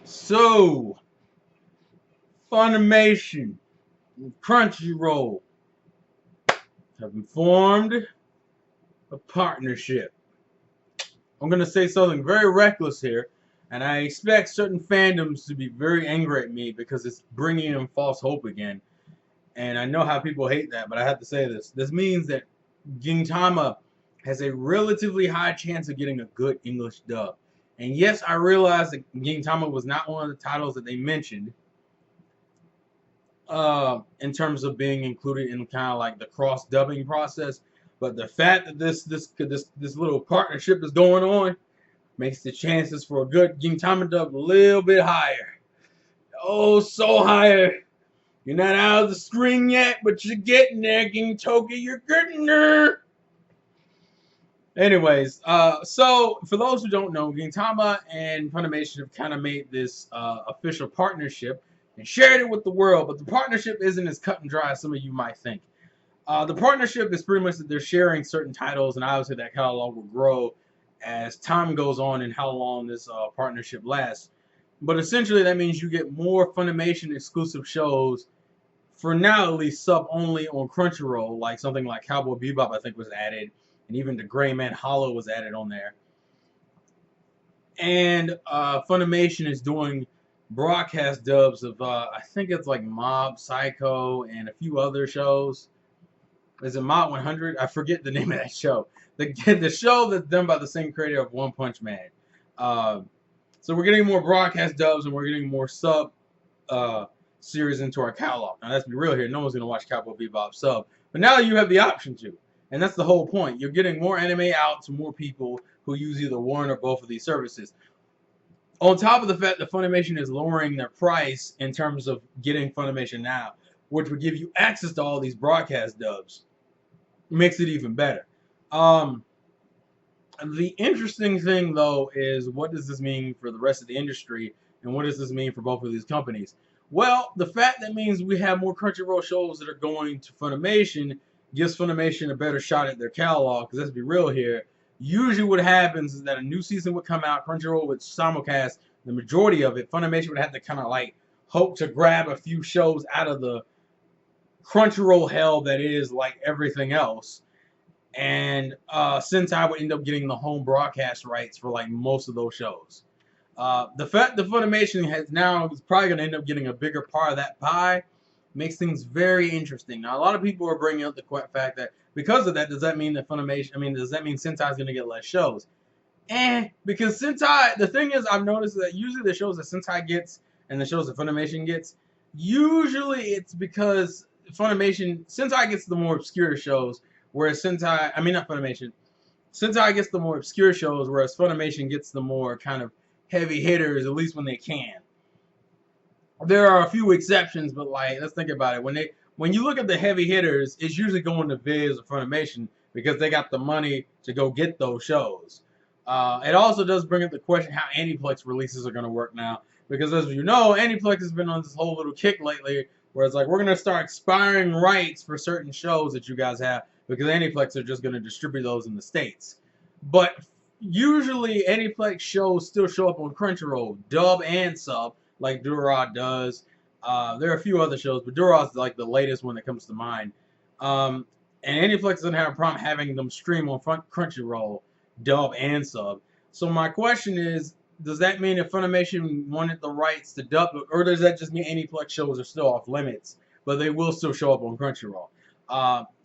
So, Funimation and Crunchyroll have formed a partnership. I'm going to say something very reckless here, and I expect certain fandoms to be very angry at me because it's bringing in false hope again. And I know how people hate that, but I have to say this. This means that Gintama has a relatively high chance of getting a good English dub. And yes, I realize that Gintama was not one of the titles that they mentioned, in terms of being included in kind of like the cross dubbing process. But the fact that this little partnership is going on makes the chances for a good Gintama dub a little bit higher. Oh, so higher. You're not out of the screen yet, but you're getting there, Gintoki. You're getting there. Anyways, so for those who don't know, Gintama and Funimation have kind of made this official partnership and shared it with the world, but the partnership isn't as cut and dry as some of you might think. The partnership is pretty much that they're sharing certain titles, and obviously that catalog will grow as time goes on and how long this partnership lasts. But essentially, that means you get more Funimation exclusive shows, for now at least, sub only on Crunchyroll, like something like Cowboy Bebop, I think, was added, and even the Man Hollow was added on there. And Funimation is doing broadcast dubs of I think it's like Mob Psycho and a few other shows. Is it Mod 100? I forget the name of that show. The show that's done by the same creator of One Punch Man. So we're getting more broadcast dubs and we're getting more sub series into our catalog. Now let's be real here. No one's gonna watch Cowboy Bebop sub, but now you have the option to, and that's the whole point. You're getting more anime out to more people who use either one or both of these services. On top of the fact that Funimation is lowering their price in terms of getting Funimation Now, which would give you access to all these broadcast dubs, makes it even better. The interesting thing, though, is what does this mean for the rest of the industry, and what does this mean for both of these companies? Well, the fact that means we have more Crunchyroll shows that are going to Funimation gives Funimation a better shot at their catalog, because let's be real here, usually what happens is that a new season would come out, Crunchyroll would simulcast the majority of it, Funimation would have to kind of like hope to grab a few shows out of the Crunchyroll hell that is like everything else, and Sentai would end up getting the home broadcast rights for like most of those shows. The fact that Funimation has now is probably going to end up getting a bigger part of that pie makes things very interesting. Now, a lot of people are bringing up the fact that because of that, does that mean that Funimation? I mean, does that mean Sentai is going to get less shows? Because Sentai, the thing is, I've noticed that usually the shows that Sentai gets and the shows that Funimation gets, usually it's because Sentai gets the more obscure shows, whereas Sentai, I mean not Funimation, Sentai gets the more obscure shows, whereas Funimation gets the more kind of heavy hitters, at least when they can. There are a few exceptions, but like, let's think about it. When you look at the heavy hitters, it's usually going to Viz or Funimation because they got the money to go get those shows. It also does bring up the question how Aniplex releases are going to work now, because as you know, Aniplex has been on this whole little kick lately, where it's like, we're going to start expiring rights for certain shows that you guys have, because Aniplex are just going to distribute those in the States. But usually Aniplex shows still show up on Crunchyroll, dub and sub, like Durod does. There are a few other shows, but Durod's like the latest one that comes to mind. And Aniplex doesn't have a problem having them stream on Crunchyroll, dub and sub. So my question is, does that mean if Funimation wanted the rights to dub, or does that just mean Aniplex shows are still off limits, but they will still show up on Crunchyroll?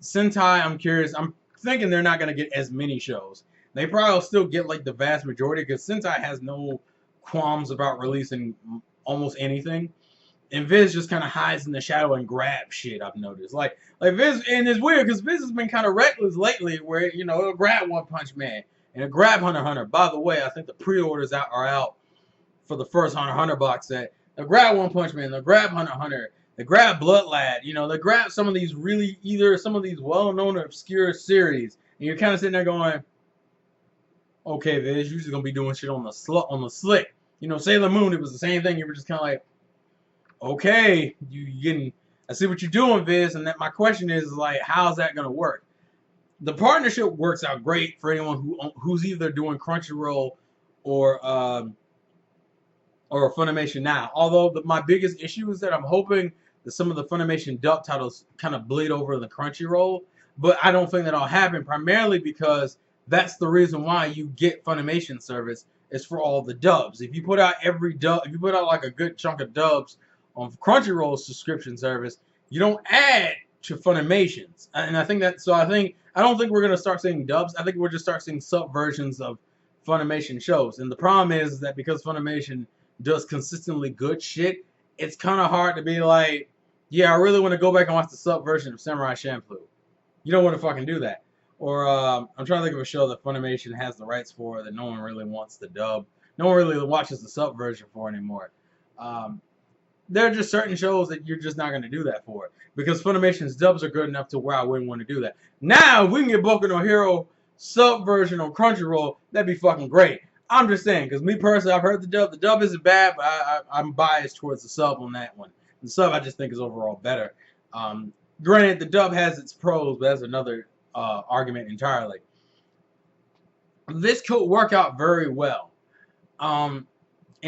Sentai, I'm curious. I'm thinking they're not going to get as many shows. They probably will still get like the vast majority, because Sentai has no qualms about releasing almost anything. And Viz just kind of hides in the shadow and grabs shit, I've noticed. Like Viz, and it's weird because Viz has been kind of reckless lately, where, you know, it'll grab One Punch Man and it'll grab Hunter x Hunter. By the way, I think the pre-orders are out for the first Hunter x Hunter box set. They'll grab One Punch Man, they'll grab Hunter x Hunter, they grab Blood Lad, you know, they grab some of these really, either some of these well-known or obscure series, and you're kind of sitting there going, okay, Viz, you're just gonna be doing shit on the slick. You know, Sailor Moon, it was the same thing. You were just kind of like, okay, you getting, I see what you're doing, Viz, and that my question is like, how's that gonna work? The partnership works out great for anyone who's either doing Crunchyroll or or Funimation Now. Although my biggest issue is that I'm hoping that some of the Funimation dub titles kind of bleed over in the Crunchyroll, but I don't think that'll happen, primarily because that's the reason why you get Funimation service, is for all the dubs. If you put out if you put out like a good chunk of dubs on Crunchyroll's subscription service, you don't add to Funimation's. And I think that, so I don't think we're gonna start seeing dubs. I think we'll just start seeing sub versions of Funimation shows. And the problem is that because Funimation does consistently good shit, it's kind of hard to be like, yeah, I really want to go back and watch the sub version of Samurai Champloo. You don't want to fucking do that. Or I'm trying to think of a show that Funimation has the rights for that no one really wants the dub. No one really watches the sub version for anymore. There are just certain shows that you're just not going to do that for, because Funimation's dubs are good enough to where I wouldn't want to do that. Now, if we can get Boku no Hero sub version on Crunchyroll, that'd be fucking great. I'm just saying, because me personally, I've heard the dub. The dub isn't bad, but I'm biased towards the sub on that one. The sub I just think is overall better. Granted, the dub has its pros, but that's another argument entirely. This could work out very well. And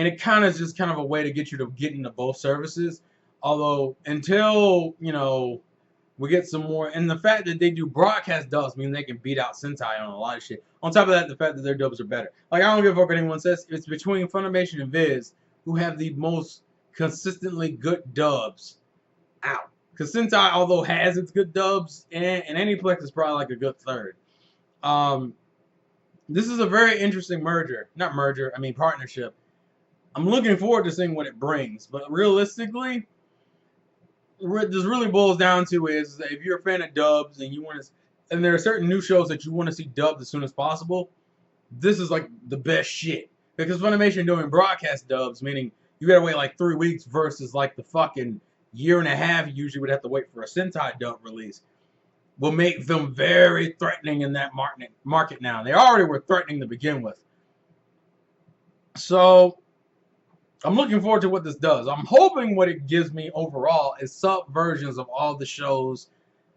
it kind of is just kind of a way to get you to get into both services. Although, until, you know, we get some more, and the fact that they do broadcast dubs mean they can beat out Sentai on a lot of shit. On top of that, the fact that their dubs are better. Like, I don't give a fuck what anyone says. It's between Funimation and Viz who have the most consistently good dubs out. Because Sentai, although has its good dubs, and Aniplex is probably like a good third. This is a very interesting partnership. I'm looking forward to seeing what it brings. But realistically, what this really boils down to is that if you're a fan of dubs and you want to, and there are certain new shows that you want to see dubbed as soon as possible, this is like the best shit. Because Funimation doing broadcast dubs, meaning you gotta wait like 3 weeks versus like the fucking year and a half you usually would have to wait for a Sentai dub release, will make them very threatening in that market now. They already were threatening to begin with. So I'm looking forward to what this does. I'm hoping what it gives me overall is sub versions of all the shows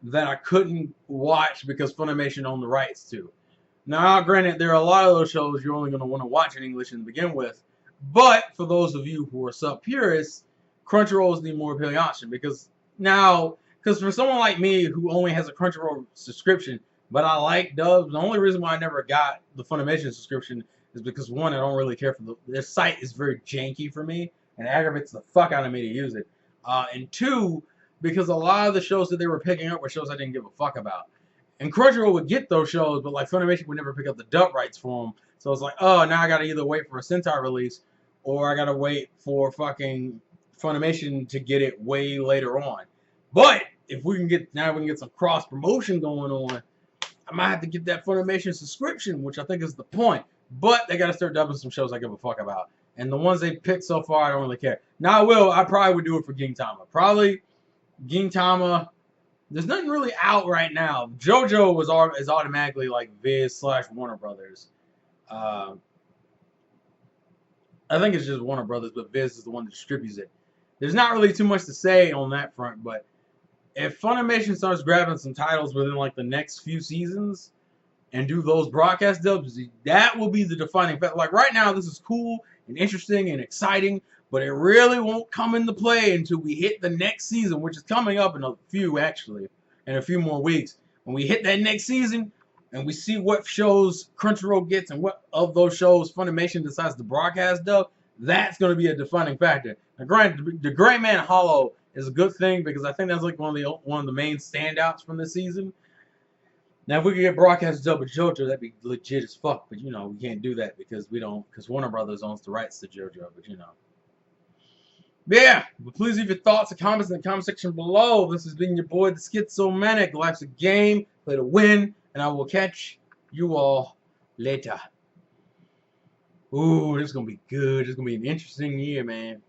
that I couldn't watch because Funimation owned the rights to. Now, granted, there are a lot of those shows you're only going to want to watch in English to begin with, but for those of you who are sub purists, Crunchyroll is the more appealing option, because for someone like me who only has a Crunchyroll subscription, but I like dubs, the only reason why I never got the Funimation subscription is because, one, I don't really care for their site is very janky for me and aggravates the fuck out of me to use it. And two, because a lot of the shows that they were picking up were shows I didn't give a fuck about. And Crunchyroll would get those shows, but like Funimation would never pick up the dub rights for them. So it's like, oh, now I gotta either wait for a Sentai release or I gotta wait for fucking Funimation to get it way later on. But if we can get some cross promotion going on, I might have to get that Funimation subscription, which I think is the point. But they gotta start dubbing some shows I give a fuck about. And the ones they picked so far, I don't really care. Now I probably would do it for Gintama. Probably Gintama. There's nothing really out right now. JoJo is automatically like Viz/Warner Brothers. I think it's just Warner Brothers, but Viz is the one that distributes it. There's not really too much to say on that front, but if Funimation starts grabbing some titles within like the next few seasons and do those broadcast dubs, that will be the defining factor. Like right now, this is cool and interesting and exciting, but it really won't come into play until we hit the next season, which is coming up in a few more weeks. When we hit that next season and we see what shows Crunchyroll gets and what of those shows Funimation decides to broadcast dub, that's going to be a defining factor. Now, granted, the Gray Man Hollow is a good thing because I think that's like one of the main standouts from this season. Now, if we could get broadcast dub with JoJo, that'd be legit as fuck. But, we can't do that because Warner Brothers owns the rights to JoJo. But, But yeah, please leave your thoughts and comments in the comment section below. This has been your boy, the Schizomanic. Life's a game, play to win, and I will catch you all later. Ooh, this is going to be good. This is going to be an interesting year, man.